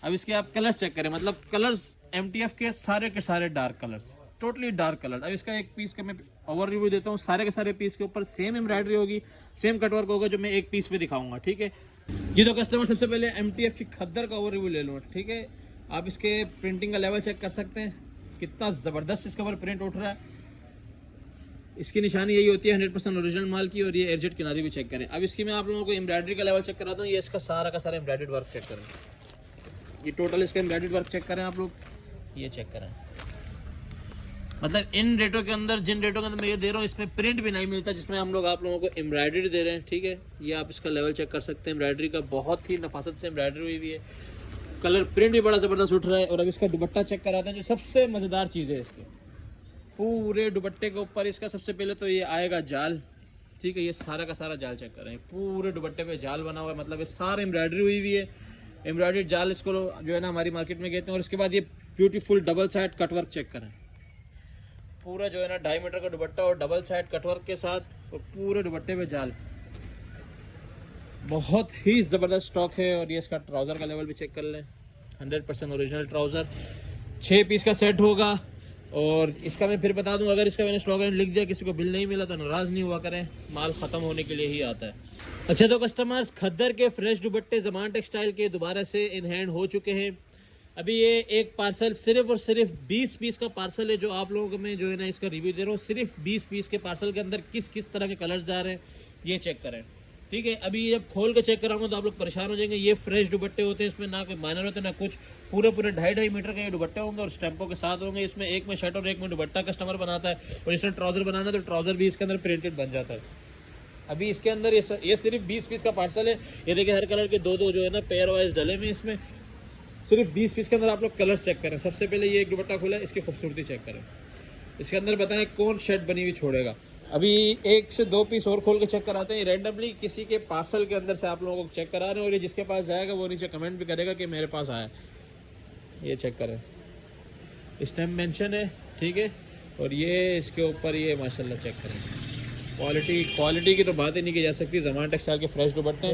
अब इसके आप कलर्स चेक करें, मतलब कलर्स MTF के सारे dark colours, totally dark colour. अब इसका एक पीस का मैं ओवर रिव्यू देता हूँ। सारे के सारे पीस के ऊपर सेम एम्ब्रॉयडरी होगी, सेम कटवर्क होगा, जो मैं एक पीस पे दिखाऊंगा, ठीक है। जी तो कस्टमर सबसे पहले MTF की खद्दर का ओवर रिव्यू ले लो, ठीक है। आप इसके प्रिंटिंग का लेवल चेक कर सकते हैं, कितना ज़बरदस्त इसके ऊपर प्रिंट उठ रहा है। इसकी निशानी यही होती है 100% ओरिजिनल माल की। और ये एडजेट किनारी भी चेक करें। अब इसकी मैं आप लोगों को एम्ब्रॉयडरी का लेवल चेक कराता हूँ। ये इसका सारा का सारा एम्ब्रॉयडरी वर्क चेक करें, ये टोटल इसका एम्ब्रॉयडरी वर्क चेक करें आप लोग, ये चेक करें। मतलब इन रेटों के अंदर, जिन रेटों के अंदर मैं ये दे रहा हूँ, इसमें प्रिंट भी नहीं मिलता जिसमें हम लोग आप लोगों को एम्ब्रॉयडरी दे रहे हैं, ठीक है। ये आप इसका लेवल चेक कर सकते हैं एम्ब्रॉयडरी का, बहुत ही नफासत से एम्ब्रॉयडरी हुई हुई है, कलर प्रिंट भी बड़ा ज़बरदस्त उठ रहा है। और अब इसका दुपट्टा चेक कराते हैं, जो सबसे मज़ेदार चीज़ है इसके पूरे दुपट्टे के ऊपर। इसका सबसे पहले तो ये आएगा जाल, ठीक है। ये सारा का सारा जाल चेक करें, पूरे दुपट्टे पे जाल बना हुआ है, मतलब ये सारे एम्ब्रॉयडरी हुई हुई है। एम्ब्रॉयडरी जाल इसको जो है ना हमारी मार्केट में कहते हैं। और उसके बाद ये beautiful double side cutwork check करें, पूरा जो है ना 2.5 मीटर का दुपट्टा और डबल साइड कटवर्क के साथ, और पूरे दुपट्टे पे जाल, बहुत ही ज़बरदस्त स्टॉक है। और ये इसका ट्राउज़र का लेवल भी चेक कर लें, 100% ओरिजिनल ट्राउज़र, 6 पीस का सेट होगा। और इसका मैं फिर बता दूं, अगर इसका मैंने स्टॉक लिख दिया, किसी को बिल नहीं मिला तो नाराज़ नहीं हुआ करें, माल ख़त्म होने के लिए ही आता है। अच्छा तो कस्टमर्स, खद्दर के फ्रेश दुपट्टे ज़मान टेक्सटाइल के दोबारा से इन हैंड हो चुके हैं। अभी ये एक पार्सल सिर्फ और सिर्फ 20 पीस का पार्सल है, जो आप लोगों को मैं जो है ना इसका रिव्यू दे रहा हूँ। सिर्फ 20 पीस के पार्सल के अंदर किस किस तरह के कलर्स जा रहे हैं ये चेक करें, ठीक है। अभी जब खोल के चेक कराऊंगा तो आप लोग परेशान हो जाएंगे। ये फ्रेश दुपट्टे होते हैं, इसमें ना कोई माइनर होते ना कुछ, पूरे 2.5 मीटर के ये दुपट्टे होंगे और स्टैंपों के साथ होंगे। इसमें एक में शर्ट और एक में दुपट्टा कस्टमर बनाता है, और इसमें ट्राउज़र बनाना है तो ट्राउज़र भी इसके अंदर प्रिंटेड बन जाता है। अभी इसके अंदर ये सिर्फ 20 पीस का पार्सल है। ये देखिए हर कलर के दो जो है ना पेयर वाइज डले में, इसमें सिर्फ 20 पीस के अंदर आप लोग कलर्स चेक करें। सबसे पहले ये एक दुपट्टा खुला है, इसकी खूबसूरती चेक करें, इसके अंदर बताएं कौन शर्ट बनी हुई छोड़ेगा। अभी 1 से 2 पीस और खोल के चेक कराते हैं, रैंडमली किसी के पार्सल के अंदर से आप लोगों को चेक करा रहे हैं। और ये जिसके पास जाएगा वो नीचे कमेंट भी करेगा कि मेरे पास आया, ये चेक करें, स्टैम्प मेंशन है, ठीक है। और ये इसके ऊपर ये माशाल्लाह चेक करें, क्वालिटी की तो बात ही नहीं की जा सकती। ज़मान टेक्सटाइल के फ्रेश दुपट्टे,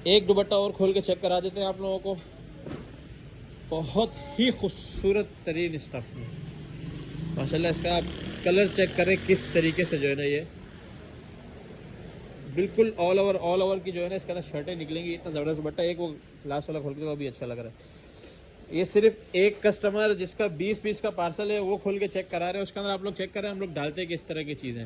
एक दुपट्टा और खोल के चेक करा देते हैं आप लोगों को, बहुत ही खूबसूरत तरीन स्टफ में, माशाल्लाह इसका आप कलर चेक करें किस तरीके से जो है ना ये बिल्कुल ऑल ओवर की जो है ना इसके अंदर शर्टें निकलेंगी। इतना ज़बरदस्त दुपट्टा, एक वो लास्ट वाला खोल के वो भी अच्छा लग रहा है। ये सिर्फ एक कस्टमर जिसका 20 पीस का पार्सल है वो खोल के चेक करा रहे हैं, उसके अंदर आप लोग चेक करें हम लोग डालते हैं किस तरह की चीज़ें।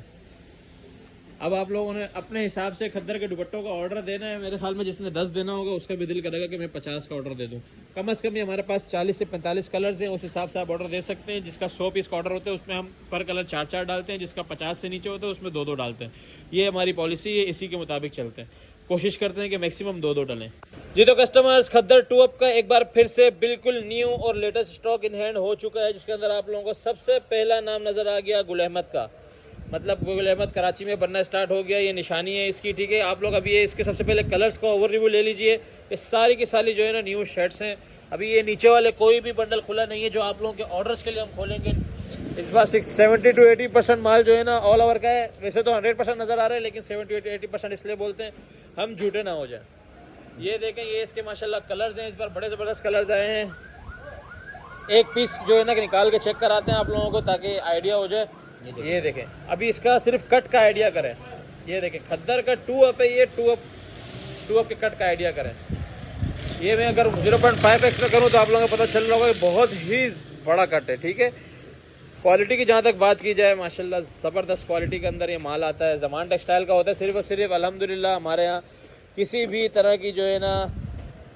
अब आप लोगों ने अपने हिसाब से खद्दर के दुपट्टों का ऑर्डर देना है। मेरे ख्याल में जिसने 10 देना होगा उसका भी दिल करेगा कि मैं 50 का ऑर्डर दे दूं। कम से कम ये हमारे पास 40 से 45 कलर्स हैं, उस हिसाब से आप ऑर्डर दे सकते हैं। जिसका 100 पीस का ऑर्डर होता है उसमें हम पर कलर 4-4 डालते हैं, जिसका 50 से नीचे होता है उसमें 2-2 डालते हैं। ये हमारी पॉलिसी है, इसी के मुताबिक चलते हैं। कोशिश करते हैं कि मैक्सिमम 2-2 डलें। जी तो कस्टमर्स, खद्दर 2 अप का एक बार फिर से बिल्कुल न्यू और लेटेस्ट स्टॉक इन हैंड हो चुका है, जिसके अंदर आप लोगों को सबसे पहला नाम नज़र आ गया गुल अहमद का। मतलब गुल अहमद कराची में बनना स्टार्ट हो गया, ये निशानी है इसकी, ठीक है। आप लोग अभी ये इसके सबसे पहले कलर्स का ओवर रिव्यू ले लीजिए। ये सारी की सारी जो है ना न्यू शर्ट्स हैं। अभी ये नीचे वाले कोई भी बंडल खुला नहीं है जो आप लोगों के ऑर्डर्स के लिए हम खोलेंगे। इस बार 70 to 80% माल जो है ना ऑल ओवर का है। वैसे तो 100% नज़र आ रहा है, लेकिन 70 to 80% इसलिए बोलते हैं हम झूठे ना हो जाए। ये देखें, ये इसके माशाल्लाह कलर्स हैं। इस बार बड़े ज़बरदस्त कलर्स आए हैं। एक पीस जो है ना निकाल के चेक कराते हैं आप लोगों को ताकि आइडिया हो जाए। ये देखें, अभी इसका सिर्फ कट का आइडिया करें। ये देखें, खद्दर का 2 अप है, ये 2 अप के कट का आइडिया करें। ये मैं अगर 0.5x में करूँ तो आप लोगों को पता चल रहा होगा बहुत ही बड़ा कट है, ठीक है। क्वालिटी की जहाँ तक बात की जाए, माशाल्लाह ज़बरदस्त क्वालिटी के अंदर ये माल आता है। ज़मान टेक्सटाइल का होता है सिर्फ और सिर्फ। अल्हम्दुलिल्लाह हमारे यहाँ किसी भी तरह की जो है ना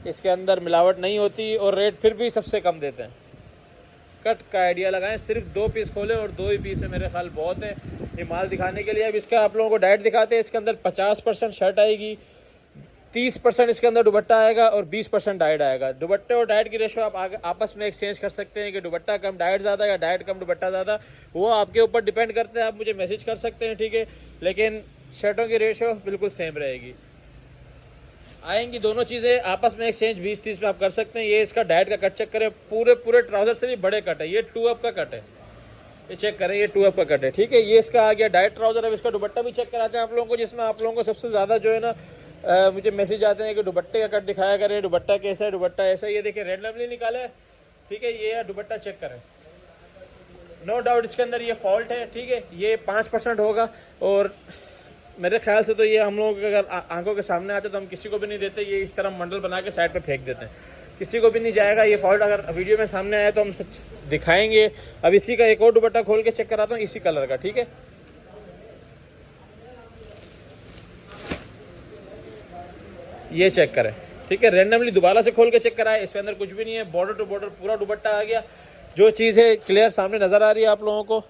इसके अंदर मिलावट नहीं होती, और रेट फिर भी सबसे कम देते हैं। कट का आइडिया लगाएं, सिर्फ 2 पीस खोलें और 2 ही पीस है, मेरे ख्याल बहुत है ये माल दिखाने के लिए। अब इसका आप लोगों को डाइट दिखाते हैं। इसके अंदर 50% शर्ट आएगी, 30% इसके अंदर दुपट्टा आएगा और 20% डाइट आएगा। दुपट्टे और डाइट की रेशो आप आपस में एक्सचेंज कर सकते हैं कि दुपट्टा कम डाइट ज़्यादा या डाइट कम दुपट्टा ज़्यादा, वो आपके ऊपर डिपेंड करते हैं। आप मुझे मैसेज कर सकते हैं, ठीक है। लेकिन शर्टों की रेशो बिल्कुल सेम रहेगी। आएंगी दोनों चीज़ें आपस में एक्सचेंज 20-30 में आप कर सकते हैं। ये इसका डाइट का कट चेक करें, पूरे ट्राउज़र से भी बड़े कट है। ये 2 अप का कट है, ये चेक करें, ये 2 अप का कट है, ठीक है। ये इसका आ गया डाइट ट्राउज़र। अब इसका दुपट्टा भी चेक कराते हैं आप लोगों को, जिसमें आप लोगों को सबसे ज़्यादा जो है ना मुझे मैसेज आते हैं कि दुपट्टे का कट दिखाया करें, दुपट्टा कैसा है, दुपट्टा ऐसा। ये देखिए रैंडमली निकाला है, ठीक है। ये दुपट्टा चेक करें, नो डाउट इसके अंदर ये फॉल्ट है, ठीक है। ये 5% होगा, और मेरे ख्याल से तो ये हम लोगों के अगर आंखों के सामने आते तो हम किसी को भी नहीं देते। ये इस तरह मंडल बना के साइड पे फेंक देते हैं, किसी को भी नहीं जाएगा ये फॉल्ट। अगर वीडियो में सामने आया तो हम सच दिखाएंगे। अब इसी का एक और दुपट्टा खोल के चेक कराता हूँ, इसी कलर का, ठीक है। ये चेक करें, ठीक है। रैंडमली दोबारा से खोल के चेक कराए, इसके अंदर कुछ भी नहीं है। बॉर्डर टू बॉर्डर पूरा दुपट्टा आ गया। जो चीज़ है क्लियर सामने नज़र आ रही है आप लोगों को।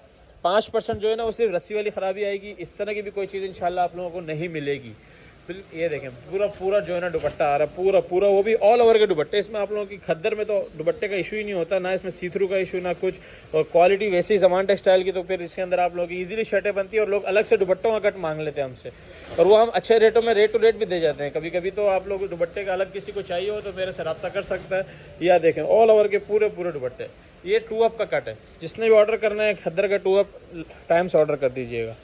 5% जो है ना वो सिर्फ रस्सी वाली ख़राबी आएगी। इस तरह की भी कोई चीज़ इंशाल्लाह आप लोगों को नहीं मिलेगी। फिर ये देखें, पूरा जो है ना दुपट्टा आ रहा है, पूरा वो भी ऑल ओवर के दुपट्टे। इसमें आप लोगों की खद्दर में तो दुपट्टे का इशू ही नहीं होता, ना इसमें सी थ्रू का इशू ना कुछ। और क्वालिटी वैसी ज़मान टेक्सटाइल की, तो फिर इसके अंदर आप लोगों की ईजिली शर्टें बनती है। और लोग अलग से दुपट्टों का कट मांग लेते हैं हमसे, और वो हम अच्छे रेटों में रेट टू रेट भी दे जाते हैं कभी कभी। तो आप लोग दुपट्टे का अलग किसी को चाहिए हो तो मेरे से रब्ता कर सकता है। या देखें ऑल ओवर के पूरे दुपट्टे। ये 2 अप का कट है। जिसने भी ऑर्डर करना है खद्दर का 2 अप टाइम्स ऑर्डर कर दीजिएगा।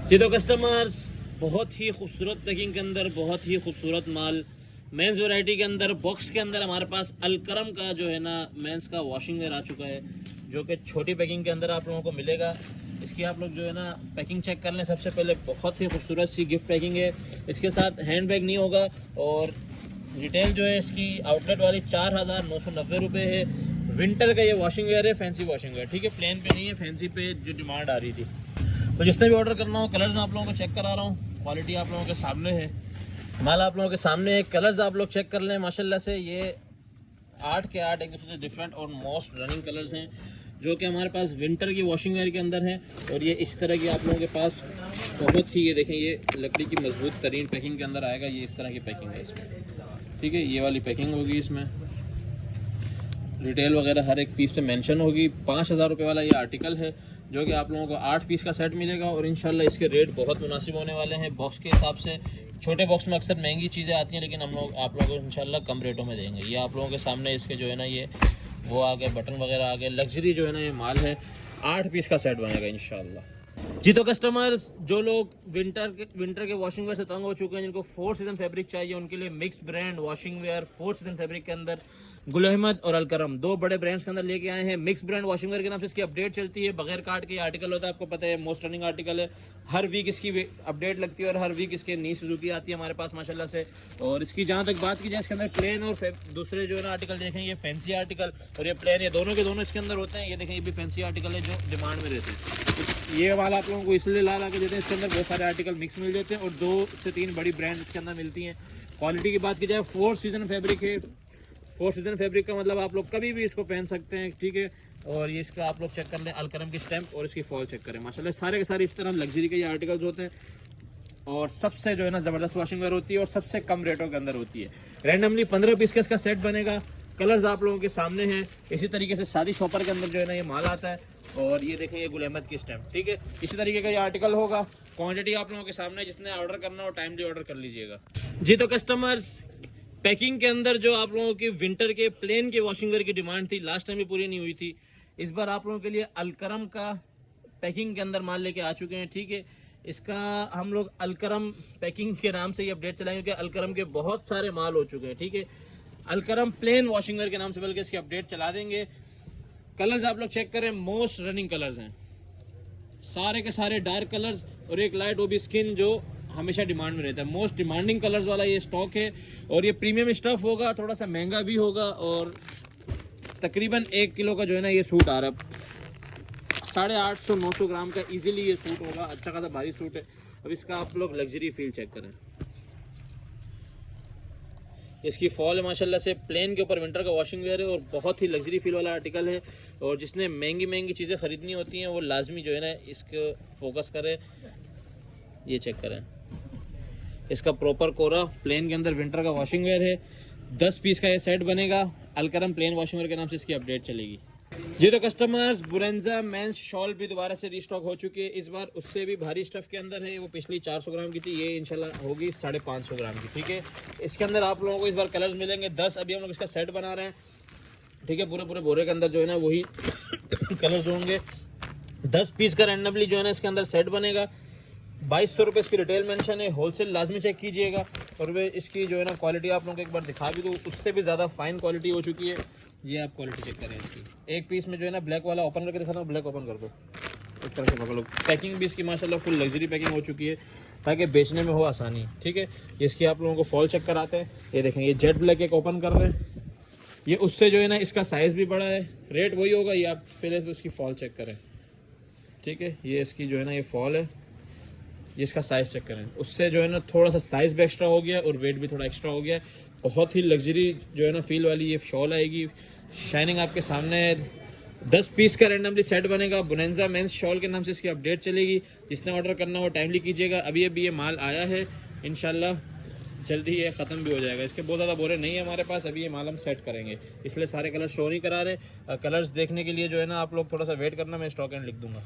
जी तो कस्टमर्स, बहुत ही खूबसूरत पैकिंग के अंदर बहुत ही खूबसूरत माल मेंस वैरायटी के अंदर बॉक्स के अंदर हमारे पास अलकरम का जो है ना मेंस का वॉशिंग वेयर आ चुका है, जो कि छोटी पैकिंग के अंदर आप लोगों को मिलेगा। इसकी आप लोग जो है ना पैकिंग चेक कर लें। सबसे पहले बहुत ही खूबसूरत सी गिफ्ट पैकिंग है। इसके साथ हैंड बैग नहीं होगा, और रिटेल जो है इसकी आउटलेट वाली 4,990 रुपये है। विंटर का ये वॉशिंग वेयर है, फैंसी वॉशिंग वेयर, ठीक है। प्लेन पे नहीं है, फैंसी पे जो डिमांड आ रही थी। तो जिसने भी ऑर्डर करना हो, कलर्स मैं आप लोगों को चेक करा रहा हूँ। क्वालिटी आप लोगों के सामने है, माल आप लोगों के सामने है। कलर्स आप लोग चेक कर लें। माशाल्लाह से ये 8 के 8 एक दूसरे से डिफरेंट और मोस्ट रनिंग कलर्स हैं, जो कि हमारे पास विंटर की वॉशिंग वेयर के अंदर हैं। और ये इस तरह की आप लोगों के पास बहुत ही, ये देखें, ये लकड़ी की मजबूत तरीन पैकिंग के अंदर आएगा। ये इस तरह की पैकिंग है इसमें, ठीक है। ये वाली पैकिंग होगी, इसमें रिटेल वगैरह हर एक पीस पे मेंशन होगी। 5,000 रुपये वाला ये आर्टिकल है, जो कि आप लोगों को 8 पीस का सेट मिलेगा। और इंशाल्लाह इसके रेट बहुत मुनासिब होने वाले हैं बॉक्स के हिसाब से। छोटे बॉक्स में अक्सर महंगी चीज़ें आती हैं, लेकिन हम लोग आप लोगों को इंशाल्लाह कम रेटों में देंगे। ये आप लोगों के सामने इसके जो है ना ये वो आ गए, बटन वगैरह आ गए, लग्जरी जो है ना ये माल है। 8 पीस का सेट बनेगा इंशाल्लाह। जी तो कस्टमर्स, जो लोग विंटर के वॉशिंग वेयर से तंग हो चुके हैं, जिनको 4 सीजन फैब्रिक चाहिए, उनके लिए mix brand washing where 4 season fabric के अंदर गुल अहमद और अलकरम 2 बड़े ब्रांड्स के अंदर लेके आए हैं। मिक्स ब्रांड वॉशिंग वेयर के नाम से इसकी अपडेट चलती है, बगैर कार्ड के आर्टिकल होता है, आपको पता है मोस्ट रनिंग आर्टिकल है। हर वीक इसकी अपडेट लगती है और हर वीक इसके नई सुजुकी आती है हमारे पास माशाल्लाह से। और इसकी जहाँ तक बात की जाए, इसके अंदर प्लेन और दूसरे जो है ना आर्टिकल देखें, ये फैंसी आर्टिकल और ये प्लेन, ये दोनों के दोनों इसके अंदर होते हैं। ये देखें, ये भी फैंसी आर्टिकल है जो डिमांड में रहते हैं। ये वाला आप लोगों को इसलिए ला के देते हैं, इसके अंदर बहुत सारे आर्टिकल मिक्स मिल जाते हैं और 2 से 3 बड़ी ब्रांड इसके अंदर मिलती हैं। क्वालिटी की बात की जाए, 4 सीजन फैब्रिक है। 4 सीजन फैब्रिक का मतलब आप लोग कभी भी इसको पहन सकते हैं, ठीक है। और ये इसका आप लोग चेक कर लें, अलकरम की स्टैम्प और इसकी फॉल चेक करें। माशाल्लाह सारे के सारे इस तरह लग्जरी के ये आर्टिकल्स होते हैं और सबसे जो है ना ज़बरदस्त वॉशिंग वेयर होती है और सबसे कम रेटों के अंदर होती है। रैंडमली 15 पीस का इसका सेट बनेगा। कलर्स आप लोगों के सामने हैं। इसी तरीके से शादी शॉपर के अंदर जो है ना ये माल आता है। और ये देखें, ये गुल अहमद की स्टैम्प, ठीक है। इसी तरीके का ये आर्टिकल होगा। क्वांटिटी आप लोगों के सामने, जिसने ऑर्डर करना हो टाइमली ऑर्डर कर लीजिएगा। जी तो कस्टमर्स, पैकिंग के अंदर जो आप लोगों की विंटर के प्लेन के वॉशिंग वेयर की डिमांड थी, लास्ट टाइम भी पूरी नहीं हुई थी। इस बार आप लोगों के लिए अलकरम का पैकिंग के अंदर माल लेके आ चुके हैं, ठीक है। इसका हम लोग अलकरम पैकिंग के नाम से ये अपडेट चलाएंगे क्योंकि अलकरम के बहुत सारे माल हो चुके हैं, ठीक है। अलकरम प्लेन वॉशिंग वेयर के नाम से बल्कि इसकी अपडेट चला देंगे। कलर्स आप लोग चेक करें, मोस्ट रनिंग कलर्स हैं, सारे के सारे डार्क कलर्स और एक लाइट, वो भी स्किन जो हमेशा डिमांड में रहता है। मोस्ट डिमांडिंग कलर्स वाला ये स्टॉक है और ये प्रीमियम स्टफ होगा, थोड़ा सा महंगा भी होगा। और तकरीबन 1 किलो का जो है ना ये सूट आ रहा है, 850-900 ग्राम का इजीली ये सूट होगा। अच्छा खासा भारी सूट है। अब इसका आप लोग लग्जरी फील चेक करें। इसकी फॉल है माशाल्लाह से, प्लेन के ऊपर विंटर का वॉशिंग वेयर है और बहुत ही लग्जरी फील वाला आर्टिकल है। और जिसने महंगी चीज़ें ख़रीदनी होती हैं वो लाजमी जो है ना इसको फोकस करें। ये चेक करें, इसका प्रॉपर कोरा प्लेन के अंदर विंटर का वॉशिंग वेयर है। 10 पीस का ये सेट बनेगा। अलकरम प्लेन वॉशिंग वेयर के नाम से इसकी अपडेट चलेगी। जी तो कस्टमर्स, बुरेंजा मेंस शॉल भी दोबारा से रीस्टॉक हो चुकी है। इस बार उससे भी भारी स्टफ के अंदर है। वो पिछली 400 ग्राम की थी, ये इंशाल्लाह होगी 550 ग्राम की, ठीक है। इसके अंदर आप लोगों को इस बार कलर्स मिलेंगे 10। अभी हम लोग इसका सेट बना रहे हैं, ठीक है। पूरे बोरे के अंदर जो है ना वही कलर्स होंगे। 10 पीस का रैंडमली जो है ना इसके अंदर सेट बनेगा। 2200 रुपये इसकी रिटेल मेंशन है। होलसेल लाजमी चेक कीजिएगा। और वे इसकी जो है ना क्वालिटी आप लोगों को एक बार दिखा भी दूँ, उससे भी ज़्यादा फाइन क्वालिटी हो चुकी है। ये आप क्वालिटी चेक करें इसकी। एक पीस में जो है ना ब्लैक वाला ओपन करके दिखाता हूँ, ब्लैक ओपन कर दो, इस तरह से पकड़ो। पैकिंग भी इसकी माशाल्लाह फुल लग्जरी पैकिंग हो चुकी है ताकि बेचने में हो आसानी, ठीक है। ये इसकी आप लोगों को फॉल चेक कराते हैं। ये देखें, ये जेट ब्लैक एक ओपन कर रहे हैं। ये उससे जो है ना इसका साइज़ भी बड़ा है, रेट वही होगा। ये आप पहले तो उसकी फॉल चेक करें, ठीक है। ये इसकी जो है ना ये फॉल है, ये इसका साइज़ चेक करें। उससे जो है ना थोड़ा सा साइज़ भी एक्स्ट्रा हो गया और वेट भी थोड़ा एक्स्ट्रा हो गया। बहुत ही लग्जरी जो है ना फील वाली ये शॉल आएगी। शाइनिंग आपके सामने है। 10 पीस का रैंडमली सेट बनेगा। बुरेंजा मेंस शॉल के नाम से इसकी अपडेट चलेगी। जिसने ऑर्डर करना हो टाइमली कीजिएगा। अभी ये माल आया है, इंशाल्लाह जल्दी ये ख़त्म भी हो जाएगा। इसके बहुत ज़्यादा बोरे नहीं है हमारे पास। अभी ये माल हम सेट करेंगे, इसलिए सारे कलर शो नहीं करा रहे। कलर्स देखने के लिए जो है ना आप लोग थोड़ा सा वेट करना, मैं स्टॉक एंड लिख दूंगा।